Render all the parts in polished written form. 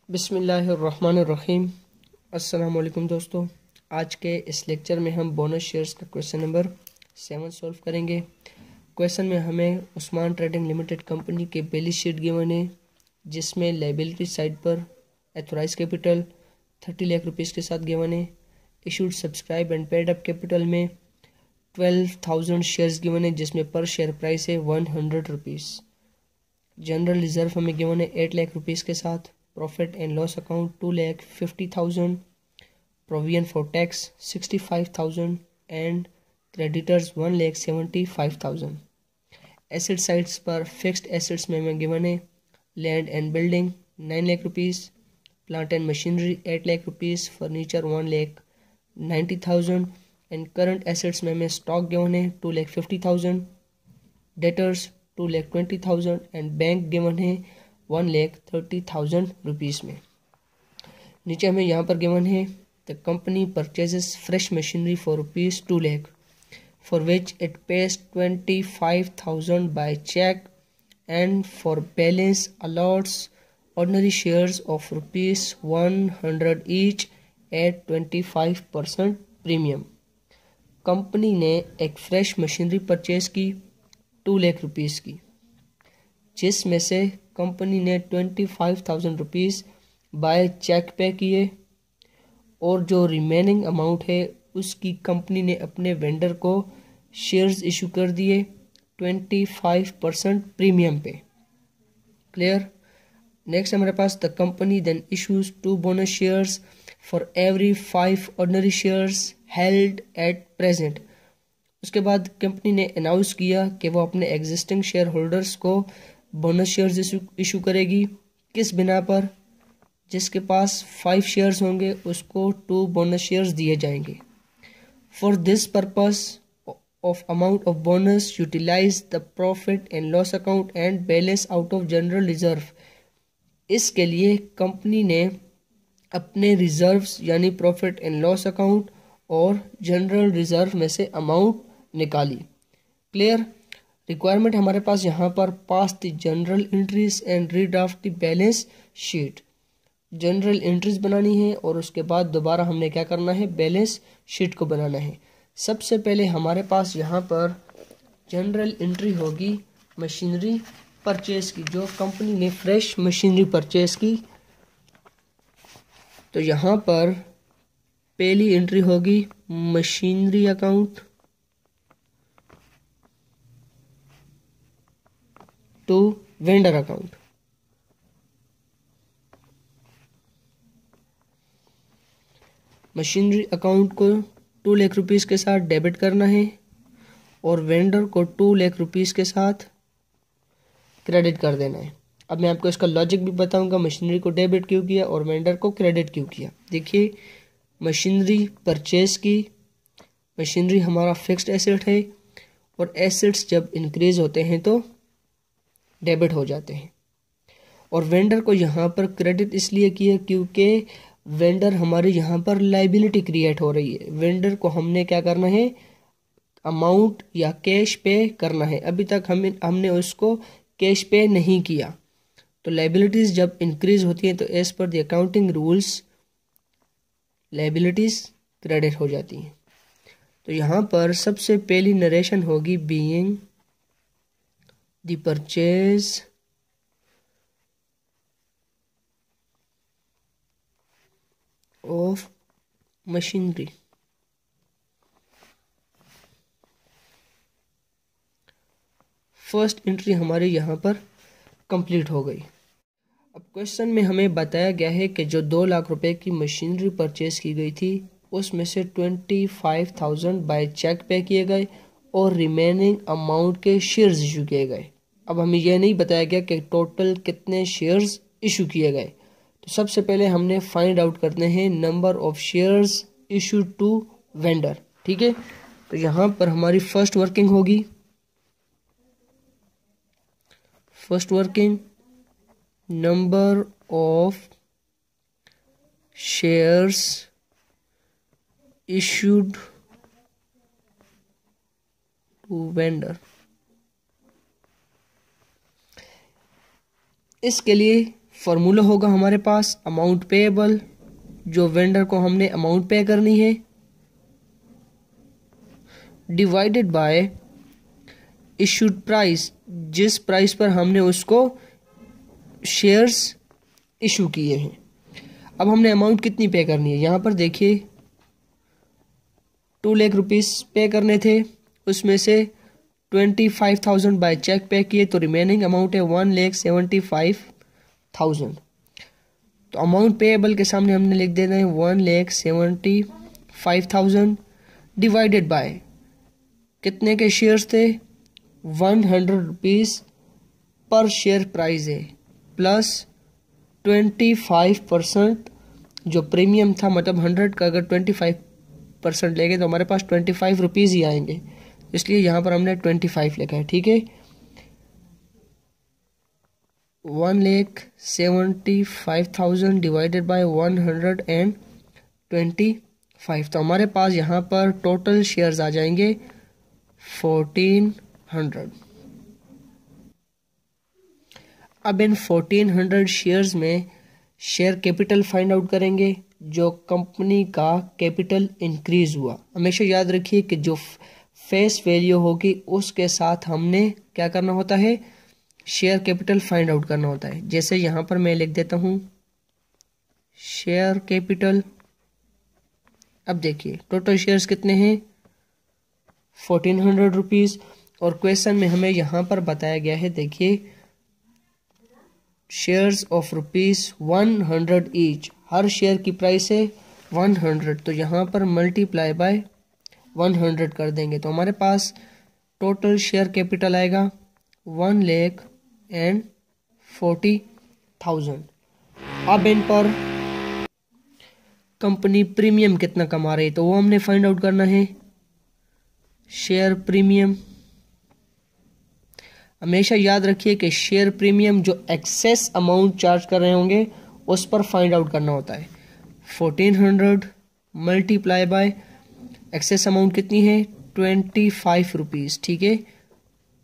बिस्मिल्लाहिर्रहमानिर्रहीम। अस्सलाम वालेकुम दोस्तों, आज के इस लेक्चर में हम बोनस शेयर्स का क्वेश्चन नंबर 7 सॉल्व करेंगे। क्वेश्चन में हमें उस्मान ट्रेडिंग लिमिटेड कंपनी के बैलेंस शीट गिवन है, जिसमें लायबिलिटी साइड पर एथोराइज कैपिटल 30 लाख रुपीज़ के साथ गिवन है। Issued subscribed and paid up capital में 12,000 शेयर्स गिवन है, जिसमें पर शेयर प्राइस है 100 रुपीज़। जनरल रिजर्व हमें गिवन है 8 लाख रुपीज़ के साथ। Profit and loss account 2,50,000, provision for tax 65,000 and creditors 1,75,000। Asset sides पर फिक्स्ड एसेट्स में हमें गिवन है land and building 9 lakh rupees, plant and machinery 8 lakh rupees, furniture 1,90,000 and current assets में हमें स्टॉक गिवन है 2,50,000, डेटर्स 2,20,000 एंड बैंक गिवन है 1,30,000 rupees में। नीचे हमें यहाँ पर गिवन है the company purchases fresh machinery for rupees 2 lakh for which it pays 25,000 by cheque and for balance allots ordinary shares of rupees 100 each at 25% premium. Company ने एक fresh machinery purchase की 2 लाख रुपीज़ की, जिसमें से कंपनी ने 25,000 rupees bye check पे किए और जो रिमेनिंग अमाउंट है उसकी कंपनी ने अपने वेंडर को शेयर्स इशू कर दिए 25% प्रीमियम पे। क्लियर। नेक्स्ट हमारे पास the company then issues 2 bonus shares for every 5 ordinary shares held at present. उसके बाद कंपनी ने अनाउंस किया कि वो अपने एग्जिस्टिंग शेयर होल्डर्स को बोनस शेयर्स इशू करेगी। किस बिना पर? जिसके पास 5 शेयर्स होंगे उसको 2 बोनस शेयर्स दिए जाएंगे। For this purpose of amount of bonus utilise the profit and loss account and balance out of general reserve. इसके लिए कंपनी ने अपने रिजर्व्स यानी प्रॉफिट एंड लॉस अकाउंट और जनरल रिजर्व में से अमाउंट निकाली। क्लियर। रिक्वायरमेंट हमारे पास यहाँ पर pass the journal entries and redraft the balance sheet. Journal entries बनानी है और उसके बाद दोबारा हमने क्या करना है, बैलेंस शीट को बनाना है। सबसे पहले हमारे पास यहाँ पर जनरल एंट्री होगी मशीनरी परचेज की, जो कंपनी ने फ्रेश मशीनरी परचेज की। तो यहाँ पर पहली एंट्री होगी machinery account to vendor account. Machinery account को 2 लाख रुपीज़ के साथ डेबिट करना है और वेंडर को 2 लाख रुपीज़ के साथ क्रेडिट कर देना है। अब मैं आपको इसका लॉजिक भी बताऊंगा, मशीनरी को डेबिट क्यों किया और वेंडर को क्रेडिट क्यों किया। देखिए, मशीनरी परचेज की। मशीनरी हमारा फिक्स्ड एसेट है और एसेट्स जब इंक्रीज होते हैं तो डेबिट हो जाते हैं। और वेंडर को यहाँ पर क्रेडिट इसलिए किया क्योंकि वेंडर हमारी यहाँ पर लायबिलिटी क्रिएट हो रही है। वेंडर को हमने क्या करना है, अमाउंट या कैश पे करना है। अभी तक हमने उसको कैश पे नहीं किया। तो लायबिलिटीज जब इंक्रीज होती हैं तो as per the accounting rules liabilities credit हो जाती हैं। तो यहाँ पर सबसे पहली नरेशन होगी being the purchase of machinery. First entry हमारी यहाँ पर कंप्लीट हो गई। अब क्वेश्चन में हमें बताया गया है कि जो 2 लाख रुपए की मशीनरी परचेज की गई थी उसमें से 25,000 बाय चेक पे किए गए और रिमेनिंग अमाउंट के शेयर्स इशू किए गए। अब हमें यह नहीं बताया गया कि टोटल कितने शेयर्स इशू किए गए। तो सबसे पहले हमने फाइंड आउट करने हैं number of shares issued to vendor. ठीक है, तो यहाँ पर हमारी फर्स्ट वर्किंग होगी। First working number of shares issued to vendor. इसके लिए फॉर्मूला होगा हमारे पास अमाउंट पेएबल, जो वेंडर को हमने अमाउंट पे करनी है, डिवाइडेड बाय इशूड प्राइस, जिस प्राइस पर हमने उसको शेयर्स इशू किए हैं। अब हमने अमाउंट कितनी पे करनी है, यहाँ पर देखिए 2 लाख रुपीस पे करने थे, उसमें से 25,000 बाय चेक पे किए, तो रिमेनिंग अमाउंट है 1,75,000। तो अमाउंट पेएबल के सामने हमने लिख देना है 1,75,000 डिवाइडेड बाय कितने के शेयर्स थे, 100 रुपीज पर शेयर प्राइस है, प्लस 25% जो प्रीमियम था, मतलब 100 का अगर 25% लेंगे तो हमारे पास 25 रुपीज़ ही आएंगे, इसलिए यहाँ पर हमने 25 लिखा है। ठीक है, 1,75,000 डिवाइडेड बाय 125, तो हमारे पास यहाँ पर टोटल शेयर्स आ जाएंगे 1400। अब इन 1400 शेयर्स में शेयर कैपिटल फाइंड आउट करेंगे, जो कंपनी का कैपिटल इंक्रीज हुआ। हमेशा याद रखिए कि जो फेस वैल्यू होगी उसके साथ हमने क्या करना होता है, शेयर कैपिटल फाइंड आउट करना होता है। जैसे यहाँ पर मैं लिख देता हूँ शेयर कैपिटल। अब देखिए टोटल शेयर्स कितने हैं, 1400 रुपीज़, और क्वेश्चन में हमें यहाँ पर बताया गया है, देखिए shares of ₹100 each, her share की प्राइस है 100, तो यहाँ पर मल्टीप्लाई बाय 100 कर देंगे, तो हमारे पास टोटल शेयर कैपिटल आएगा 1,40,000। अब इन पर कंपनी प्रीमियम कितना कमा रही है, तो वो हमने फाइंड आउट करना है। शेयर प्रीमियम, हमेशा याद रखिए कि शेयर प्रीमियम जो एक्सेस अमाउंट चार्ज कर रहे होंगे उस पर फाइंड आउट करना होता है। 1400 मल्टीप्लाई बाय एक्सेस अमाउंट कितनी है, 25 रुपीज़। ठीक है,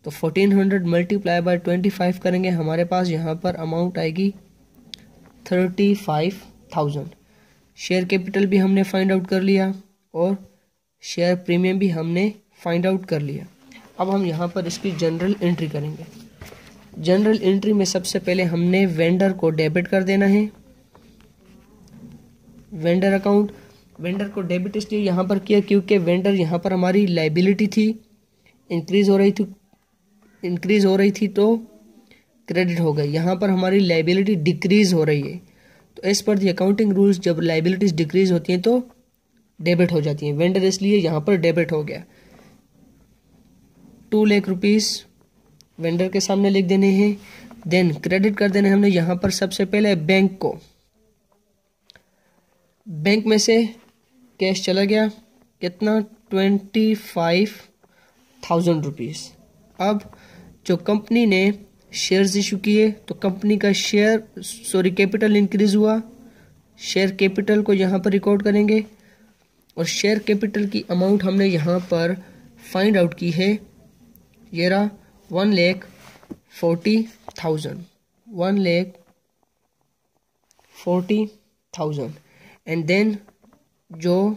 तो 1400 मल्टीप्लाई बाय 25 करेंगे, हमारे पास यहाँ पर अमाउंट आएगी 35,000। शेयर कैपिटल भी हमने फाइंड आउट कर लिया और शेयर प्रीमियम भी हमने फाइंड आउट कर लिया। अब हम यहाँ पर इसकी जनरल एंट्री करेंगे। जनरल एंट्री में सबसे पहले हमने वेंडर को डेबिट कर देना है, वेंडर अकाउंट। वेंडर को डेबिट इसलिए यहाँ पर किया क्योंकि वेंडर यहाँ पर हमारी लाइबिलिटी थी, इंक्रीज हो रही थी तो क्रेडिट हो गई। यहाँ पर हमारी लाइबिलिटी डिक्रीज हो रही है, तो as per the accounting rules जब लाइबिलिटीज डिक्रीज होती हैं तो डेबिट हो जाती हैं। वेंडर इसलिए यहाँ पर डेबिट हो गया। 2 लाख रुपीज़ वेंडर के सामने लिख देने हैं। देन क्रेडिट कर देने हमने यहाँ पर सबसे पहले बैंक को। बैंक में से कैश चला गया, कितना, 25,000 रुपीज़। अब जो कंपनी ने शेयर्स इशू किए तो कंपनी का कैपिटल इंक्रीज हुआ। शेयर कैपिटल को यहाँ पर रिकॉर्ड करेंगे और शेयर कैपिटल की अमाउंट हमने यहाँ पर फाइंड आउट की है, ये रहा 1,40,000, 1,40,000। एंड देन जो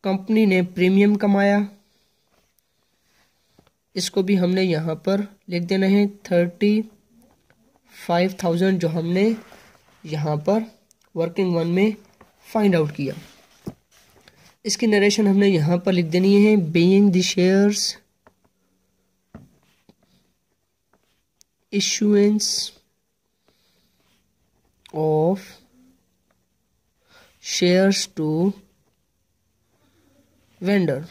कंपनी ने प्रीमियम कमाया इसको भी हमने यहाँ पर लिख देना है 35,000, जो हमने यहाँ पर वर्किंग वन में फाइंड आउट किया। इसकी नरेशन हमने यहाँ पर लिख देनी है, being the shares issuance of shares to vendor।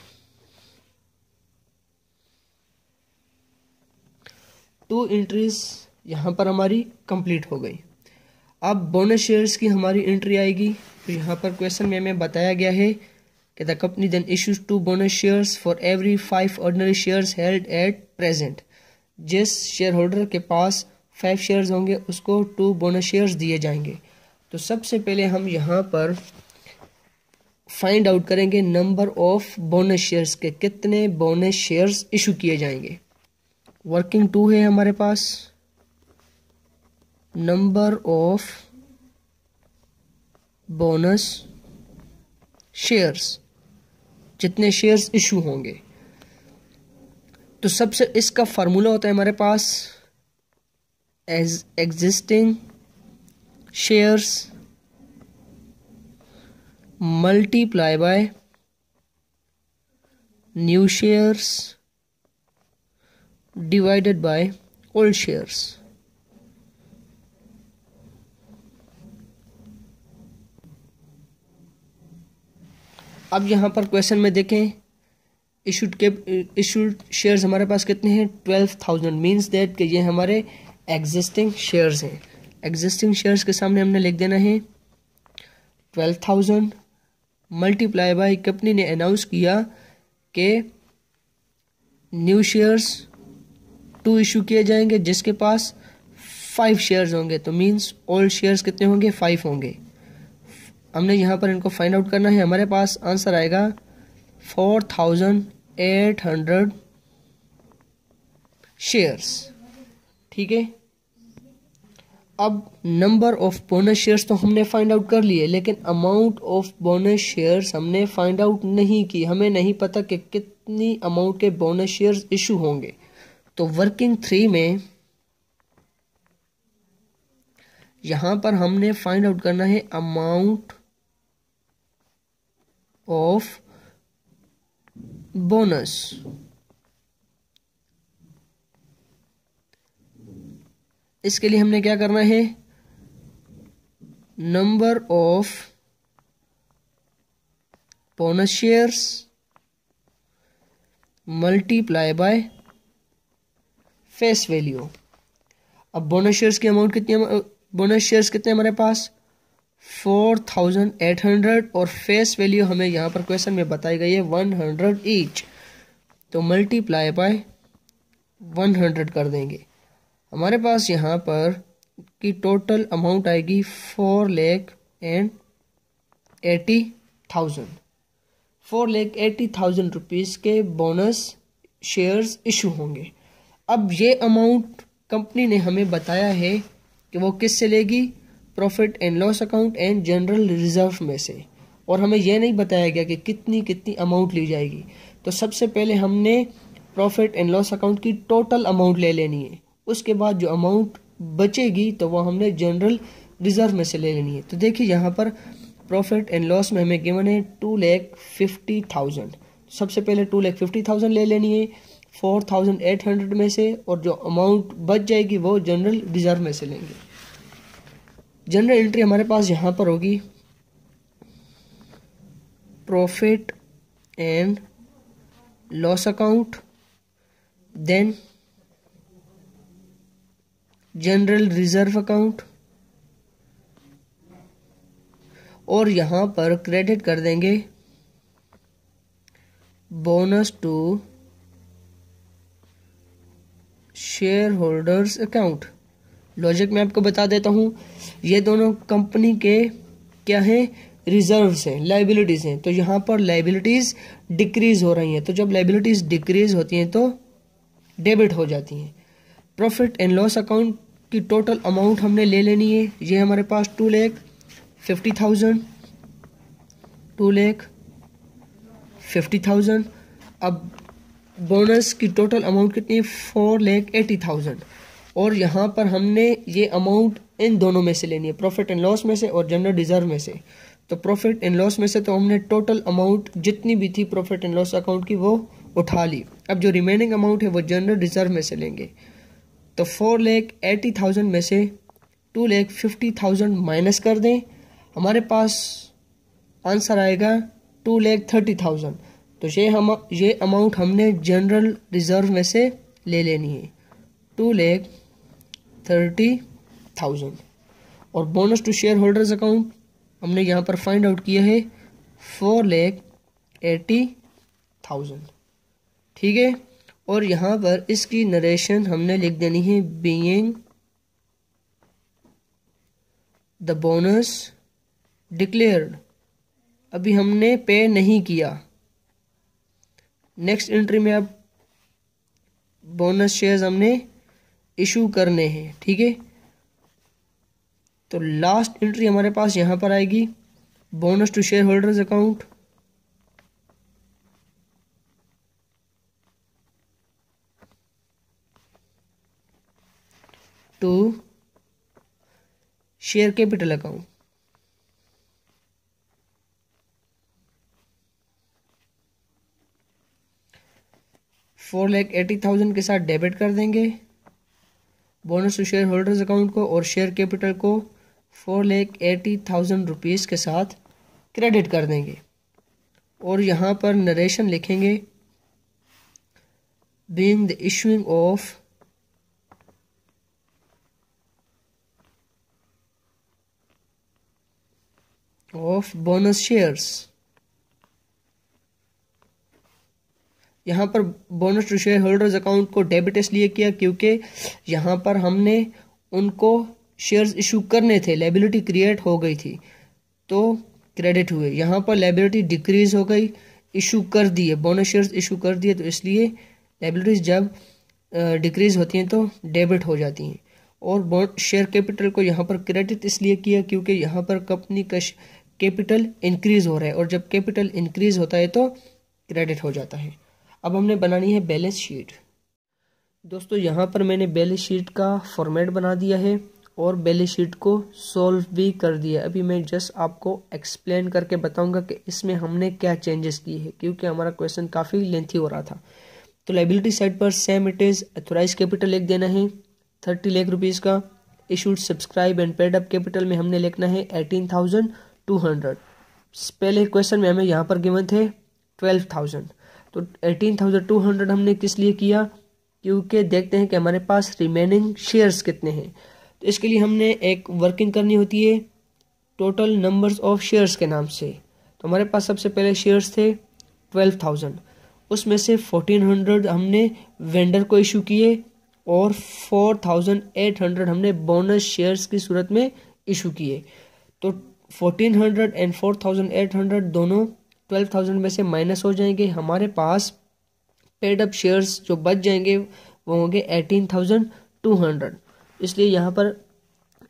2 entries यहाँ पर हमारी कंप्लीट हो गई। अब बोनस शेयर्स की हमारी एंट्री आएगी। तो यहाँ पर क्वेश्चन में हमें बताया गया है कि the company then issues 2 bonus shares for every 5 ordinary shares held at present. जिस शेयर होल्डर के पास 5 शेयर्स होंगे उसको 2 बोनस शेयर्स दिए जाएंगे। तो सबसे पहले हम यहाँ पर फाइंड आउट करेंगे नंबर ऑफ बोनस शेयर्स के, कितने बोनस शेयर्स इशू किए जाएंगे। वर्किंग 2 है हमारे पास, नंबर ऑफ बोनस शेयर्स, जितने शेयर्स इशू होंगे। तो सबसे इसका फार्मूला होता है हमारे पास as existing shares multiply by new shares divided by old shares. अब यहां पर क्वेश्चन में देखें, इशूड शेयर्स हमारे पास कितने हैं 12,000, मीन्स दैट कि ये हमारे एग्जिस्टिंग शेयर्स हैं। एग्जिस्टिंग शेयर्स के सामने हमने लिख देना है 12,000 मल्टीप्लाई बाय, कंपनी ने अनाउंस किया कि न्यू शेयर्स 2 इशू किए जाएंगे जिसके पास 5 शेयर्स होंगे, तो मीन्स ओल्ड शेयर्स कितने होंगे 5 होंगे। हमने यहाँ पर इनको फाइंड आउट करना है। हमारे पास आंसर आएगा 4,800 शेयर्स। ठीक है, अब नंबर ऑफ बोनस शेयर्स तो हमने फाइंड आउट कर लिए, लेकिन अमाउंट ऑफ बोनस शेयर्स हमने फाइंड आउट नहीं की। हमें नहीं पता कि कितनी अमाउंट के बोनस शेयर्स इशू होंगे। तो वर्किंग 3 में यहां पर हमने फाइंड आउट करना है अमाउंट ऑफ बोनस। इसके लिए हमने क्या करना है, number of bonus shares multiply by face value. अब बोनस शेयर्स की अमाउंट कितनी, बोनस शेयर्स कितने हमारे पास 4,800 और फेस वैल्यू हमें यहाँ पर क्वेश्चन में बताई गई है 100 ईच, तो मल्टीप्लाई बाय 100 कर देंगे। हमारे पास यहाँ पर की टोटल अमाउंट आएगी 4,80,000 4,80,000 रुपीज़ के बोनस शेयर्स इशू होंगे। अब ये अमाउंट कंपनी ने हमें बताया है कि वो किससे लेगी, profit and loss account and general reserve में से, और हमें यह नहीं बताया गया कि कितनी अमाउंट ली जाएगी। तो सबसे पहले हमने प्रॉफिट एंड लॉस अकाउंट की टोटल अमाउंट ले लेनी है, उसके बाद जो अमाउंट बचेगी तो वो हमने जनरल रिजर्व में से ले लेनी है। तो देखिए यहाँ पर प्रॉफिट एंड लॉस में हमें गिवन है 2,50,000। सबसे पहले 2,50,000 ले लेनी है 4,800 में से, और जो अमाउंट बच जाएगी वो जनरल रिजर्व में से लेंगे। जनरल एंट्री हमारे पास यहां पर होगी profit and loss account, then general reserve account, और यहां पर क्रेडिट कर देंगे bonus to shareholder account. Logic मैं आपको बता देता हूं, ये दोनों कंपनी के क्या हैं, रिजर्व्स हैं, लाइबिलिटीज हैं। तो यहाँ पर लाइबिलिटीज डिक्रीज हो रही हैं, तो जब लाइबिलिटीज डिक्रीज होती हैं तो डेबिट हो जाती हैं। प्रॉफिट एंड लॉस अकाउंट की टोटल अमाउंट हमने ले लेनी है, ये हमारे पास 2,50,000 2,50,000। अब बोनस की टोटल अमाउंट कितनी है 4,80,000, और यहाँ पर हमने ये अमाउंट इन दोनों में से लेनी है, प्रॉफिट एंड लॉस में से और जनरल रिजर्व में से। तो प्रॉफिट एंड लॉस में से तो हमने टोटल अमाउंट जितनी भी थी प्रॉफिट एंड लॉस अकाउंट की वो उठा ली। अब जो रिमेनिंग अमाउंट है वो जनरल रिजर्व में से लेंगे। तो 4,80,000 में से 2,50,000 माइनस कर दें, हमारे पास आंसर आएगा 2,30,000। तो ये अमाउंट हमने जनरल रिजर्व में से ले लेनी है 2,30,000। और bonus to shareholder account हमने यहाँ पर फाइंड आउट किया है 4,80,000। ठीक है, और यहाँ पर इसकी नरेशन हमने लिख देनी है बीइंग द बोनस डिक्लेयर्ड। अभी हमने पे नहीं किया, नेक्स्ट एंट्री में अब बोनस शेयर्स हमने इशू करने हैं। ठीक है, तो लास्ट एंट्री हमारे पास यहाँ पर आएगी bonus to shareholder account, to share capital account. $4,80,000 के साथ डेबिट कर देंगे bonus to shareholder account को, और शेयर कैपिटल को $4,80,000 के साथ क्रेडिट कर देंगे। और यहाँ पर नरेशन लिखेंगे being the issuing of bonus shares. यहाँ पर bonus to shareholder account को डेबिट इसलिए किया क्योंकि यहाँ पर हमने उनको शेयर्स इशू करने थे, लायबिलिटी क्रिएट हो गई थी तो क्रेडिट हुए। यहाँ पर लायबिलिटी डिक्रीज हो गई, इशू कर दिए, बोनस शेयर्स इशू कर दिए, तो इसलिए लायबिलिटीज जब डिक्रीज होती हैं तो डेबिट हो जाती हैं। और शेयर कैपिटल को यहाँ पर क्रेडिट इसलिए किया क्योंकि यहाँ पर कंपनी का कैपिटल इंक्रीज हो रहा है, और जब कैपिटल इंक्रीज होता है तो क्रेडिट हो जाता है। अब हमने बनानी है बैलेंस शीट। दोस्तों यहाँ पर मैंने बैलेंस शीट का फॉर्मेट बना दिया है और बैलेंस शीट को सॉल्व भी कर दिया। अभी मैं जस्ट आपको एक्सप्लेन करके बताऊंगा कि इसमें हमने क्या चेंजेस किए हैं, क्योंकि हमारा क्वेश्चन काफ़ी लेंथी हो रहा था। तो लायबिलिटी साइड पर same it is, authorise capital लिख देना है 30 लाख रुपीज़ का। Issued subscribed and paid up capital में हमने लिखना है 18,200। पहले क्वेश्चन में हमें यहाँ पर गिवन थे 12,000, तो 18,200 हमने किस लिए किया, क्योंकि देखते हैं कि हमारे पास रिमेनिंग शेयर्स कितने हैं। तो इसके लिए हमने एक वर्किंग करनी होती है टोटल नंबर्स ऑफ शेयर्स के नाम से। तो हमारे पास सबसे पहले शेयर्स थे 12,000, उसमें से 1,400 हमने वेंडर को इशू किए और 4,800 हमने बोनस शेयर्स की सूरत में इशू किए। तो 1,400 एंड 4,800 दोनों 12,000 में से माइनस हो जाएंगे। हमारे पास पेड अप शेयर्स जो बच जाएंगे वो होंगे 18,200, इसलिए यहाँ पर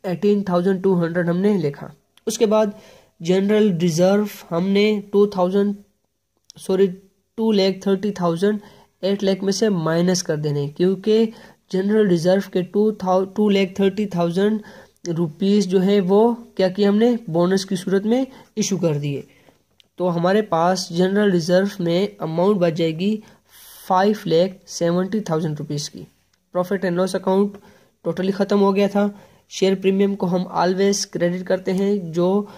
18,200 हमने लिखा। उसके बाद जनरल रिजर्व हमने 2,30,000 8 लाख में से माइनस कर देने, क्योंकि जनरल रिजर्व के 2,30,000 रुपीज़ जो है वो क्या किया हमने बोनस की सूरत में इशू कर दिए। तो हमारे पास जनरल रिजर्व में अमाउंट बच जाएगी 5,70,000 रुपीज़ की। Profit and loss account totally ख़त्म हो गया था। शेयर प्रीमियम को हम ऑलवेज क्रेडिट करते हैं जो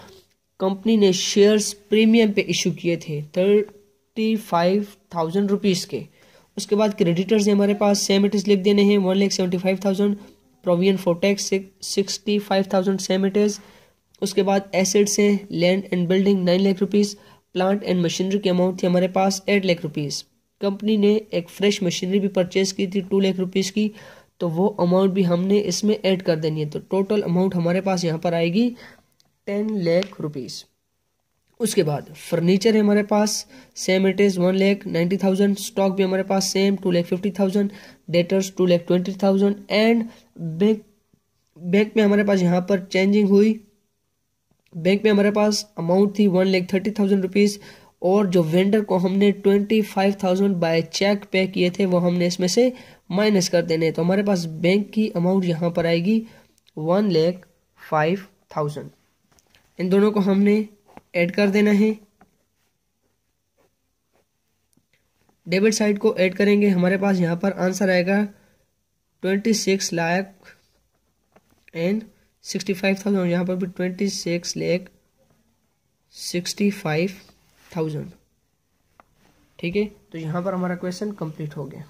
कंपनी ने शेयर्स प्रीमियम पे इशू किए थे 35,000 रुपीज़ के। उसके बाद क्रेडिटर्स हमारे पास सेम इट इज़ लिख देने हैं 1,75,000। Provision for tax 65,000 same it is. उसके बाद एसेट्स हैं land and building 9 lakh rupees. Plant and machinery की अमाउंट थी हमारे पास 8 लाख रुपीज़। कंपनी ने एक फ्रेश मशीनरी भी परचेज की थी 2 लाख रुपीज़ की, तो वो अमाउंट भी हमने इसमें ऐड कर देनी है। तो टोटल अमाउंट हमारे पास यहाँ पर आएगी 10 लाख रुपीज़। उसके बाद फर्नीचर है हमारे पास सेम इट इज़ 1,90,000। स्टॉक भी हमारे पास सेम 2,50,000। डेटर्स 2,20,000 एंड बैंक में हमारे पास यहाँ पर चेंजिंग हुई। बैंक में हमारे पास अमाउंट थी 1,30,000 रुपीज़, और जो वेंडर को हमने 25,000 बाय चेक पे किए थे वो हमने इसमें से माइनस कर देने। तो हमारे पास बैंक की अमाउंट यहाँ पर आएगी 1,05,000। इन दोनों को हमने ऐड कर देना है। डेबिट साइड को ऐड करेंगे, हमारे पास यहाँ पर आंसर आएगा 26,65,000। यहाँ पर भी 26,65,000। ठीक है, तो यहाँ पर हमारा क्वेश्चन कंप्लीट हो गया।